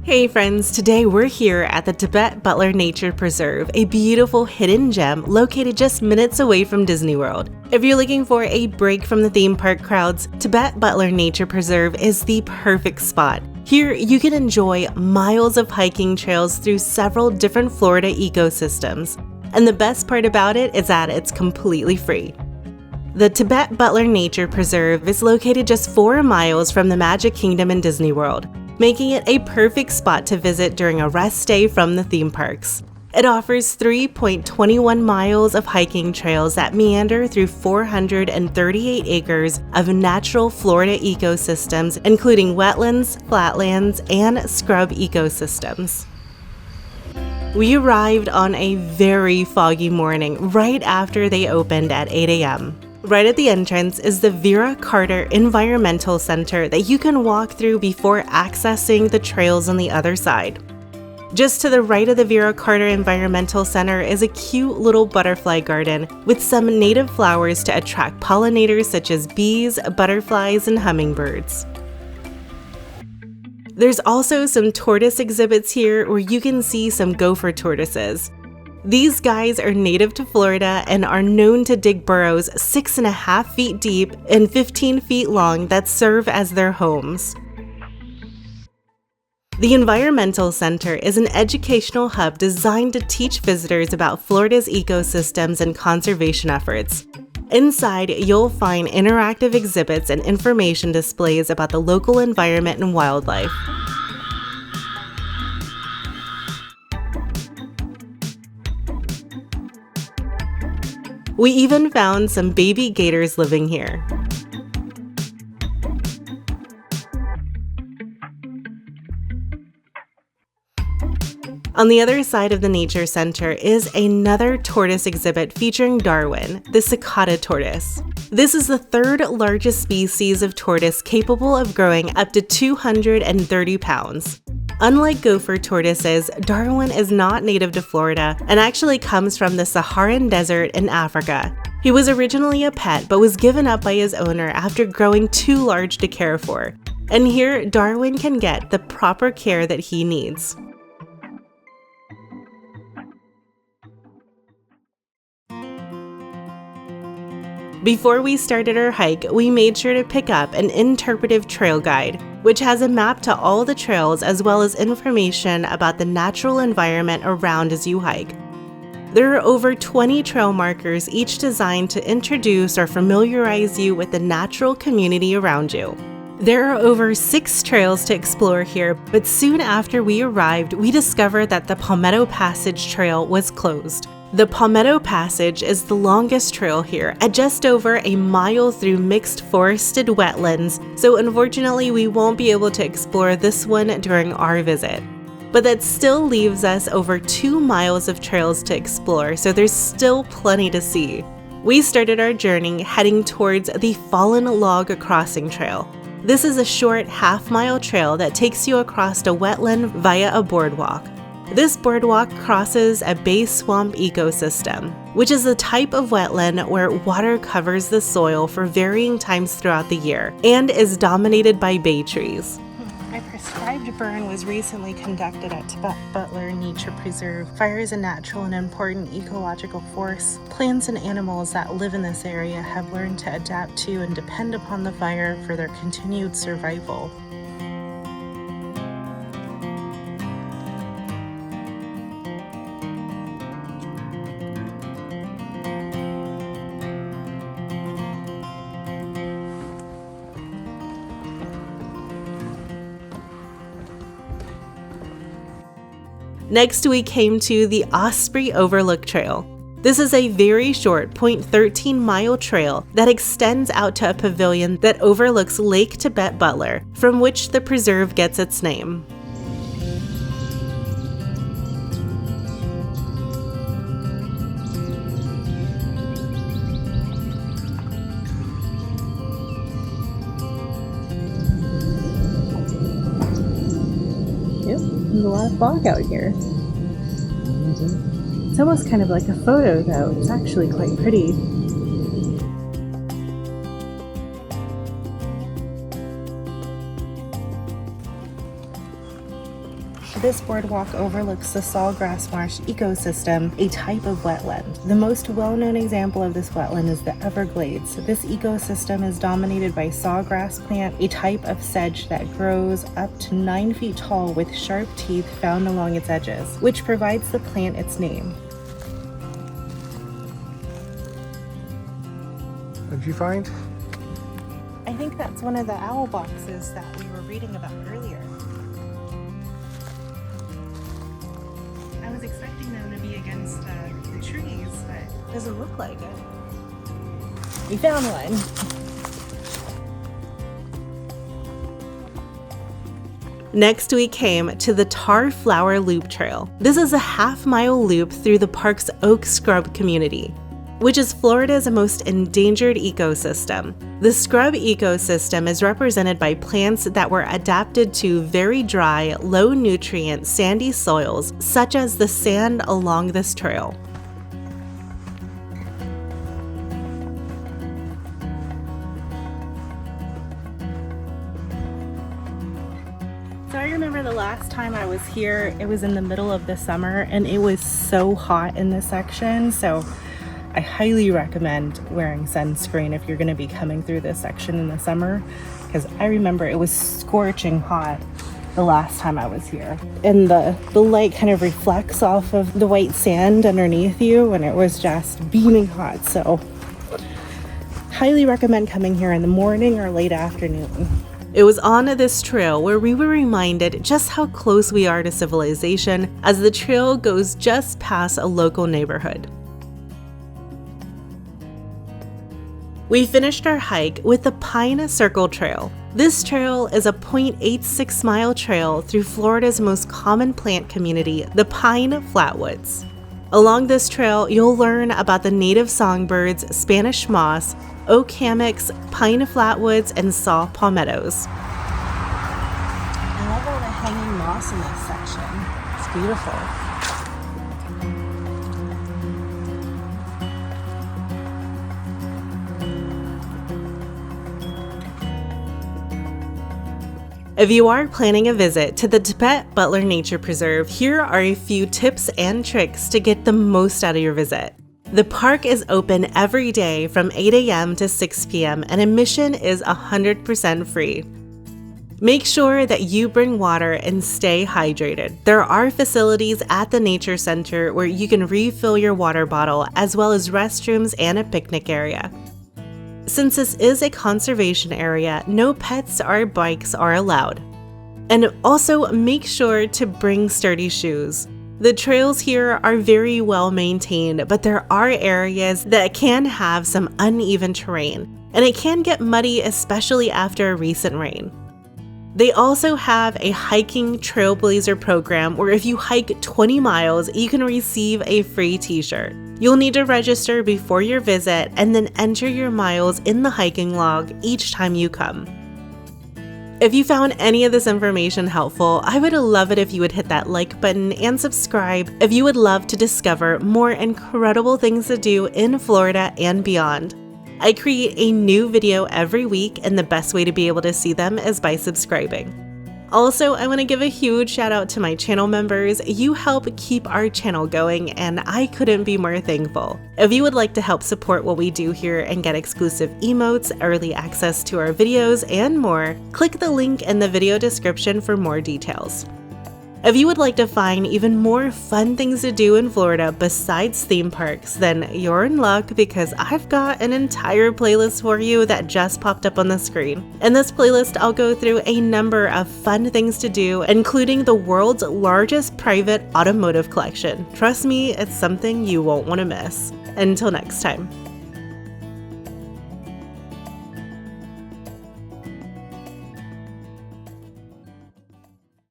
Hey friends, today we're here at the Tibet Butler Nature Preserve, a beautiful hidden gem located just minutes away from Disney World. If you're looking for a break from the theme park crowds, Tibet Butler Nature Preserve is the perfect spot. Here, you can enjoy miles of hiking trails through several different Florida ecosystems. And the best part about it is that it's completely free. The Tibet Butler Nature Preserve is located just 4 miles from the Magic Kingdom in Disney World, making it a perfect spot to visit during a rest day from the theme parks. It offers 3.21 miles of hiking trails that meander through 438 acres of natural Florida ecosystems, including wetlands, flatlands, and scrub ecosystems. We arrived on a very foggy morning right after they opened at 8 a.m. Right at the entrance is the Vera Carter Environmental Center that you can walk through before accessing the trails on the other side. Just to the right of the Vera Carter Environmental Center is a cute little butterfly garden with some native flowers to attract pollinators such as bees, butterflies, and hummingbirds. There's also some tortoise exhibits here where you can see some gopher tortoises. These guys are native to Florida and are known to dig burrows 6.5 feet deep and 15 feet long that serve as their homes. The Environmental Center is an educational hub designed to teach visitors about Florida's ecosystems and conservation efforts. Inside, you'll find interactive exhibits and information displays about the local environment and wildlife. We even found some baby gators living here. On the other side of the Nature Center is another tortoise exhibit featuring Darwin, the Sulcata tortoise. This is the 3rd largest species of tortoise capable of growing up to 230 pounds. Unlike gopher tortoises, Darwin is not native to Florida and actually comes from the Saharan Desert in Africa. He was originally a pet but was given up by his owner after growing too large to care for. And here, Darwin can get the proper care that he needs. Before we started our hike, we made sure to pick up an interpretive trail guide, which has a map to all the trails as well as information about the natural environment around as you hike. There are over 20 trail markers, each designed to introduce or familiarize you with the natural community around you. There are over 6 trails to explore here, but soon after we arrived, we discovered that the Palmetto Passage Trail was closed. The Palmetto Passage is the longest trail here, at just over a mile through mixed forested wetlands, so unfortunately we won't be able to explore this one during our visit. But that still leaves us over 2 miles of trails to explore, so there's still plenty to see. We started our journey heading towards the Fallen Log Crossing Trail. This is a short half-mile trail that takes you across a wetland via a boardwalk. This boardwalk crosses a bay swamp ecosystem, which is a type of wetland where water covers the soil for varying times throughout the year and is dominated by bay trees. A prescribed burn was recently conducted at Tibet Butler Nature Preserve. Fire is a natural and important ecological force. Plants and animals that live in this area have learned to adapt to and depend upon the fire for their continued survival. Next, we came to the Osprey Overlook Trail. This is a very short 0.13 mile trail that extends out to a pavilion that overlooks Lake Tibet Butler, from which the preserve gets its name. There's a lot of fog out here. It's almost kind of like a photo though. It's actually quite pretty. This boardwalk overlooks the sawgrass marsh ecosystem, a type of wetland. The most well-known example of this wetland is the Everglades. This ecosystem is dominated by sawgrass plant, a type of sedge that grows up to 9 feet tall with sharp teeth found along its edges, which provides the plant its name. What did you find? I think that's one of the owl boxes that we were reading about earlier. I was expecting them to be against the trees, but it doesn't look like it. We found one. Next, we came to the Tar Flower Loop Trail. This is a half-mile loop through the park's oak scrub community, which is Florida's most endangered ecosystem. The scrub ecosystem is represented by plants that were adapted to very dry, low-nutrient, sandy soils, such as the sand along this trail. So I remember the last time I was here, it was in the middle of the summer, and it was so hot in this section, so I highly recommend wearing sunscreen if you're going to be coming through this section in the summer, because I remember it was scorching hot the last time I was here. And the light kind of reflects off of the white sand underneath you, and it was just beaming hot. So highly recommend coming here in the morning or late afternoon. It was on this trail where we were reminded just how close we are to civilization, as the trail goes just past a local neighborhood. We finished our hike with the Pine Circle Trail. This trail is a 0.86-mile trail through Florida's most common plant community, the pine flatwoods. Along this trail, you'll learn about the native songbirds, Spanish moss, oak hammocks, pine flatwoods, and saw palmettos. I love all the hanging moss in this section. It's beautiful. If you are planning a visit to the Tibet Butler Nature Preserve, here are a few tips and tricks to get the most out of your visit. The park is open every day from 8 a.m. to 6 p.m. and admission is 100% free. Make sure that you bring water and stay hydrated. There are facilities at the Nature Center where you can refill your water bottle, as well as restrooms and a picnic area. Since this is a conservation area, no pets or bikes are allowed. And also make sure to bring sturdy shoes. The trails here are very well maintained, but there are areas that can have some uneven terrain, and it can get muddy, especially after a recent rain. They also have a hiking trailblazer program where if you hike 20 miles, you can receive a free t-shirt. You'll need to register before your visit and then enter your miles in the hiking log each time you come. If you found any of this information helpful, I would love it if you would hit that like button and subscribe if you would love to discover more incredible things to do in Florida and beyond. I create a new video every week, and the best way to be able to see them is by subscribing. Also, I want to give a huge shout out to my channel members. You help keep our channel going, and I couldn't be more thankful. If you would like to help support what we do here and get exclusive emotes, early access to our videos, and more, click the link in the video description for more details. If you would like to find even more fun things to do in Florida besides theme parks, then you're in luck, because I've got an entire playlist for you that just popped up on the screen. In this playlist, I'll go through a number of fun things to do, including the world's largest private automotive collection. Trust me, it's something you won't want to miss. Until next time.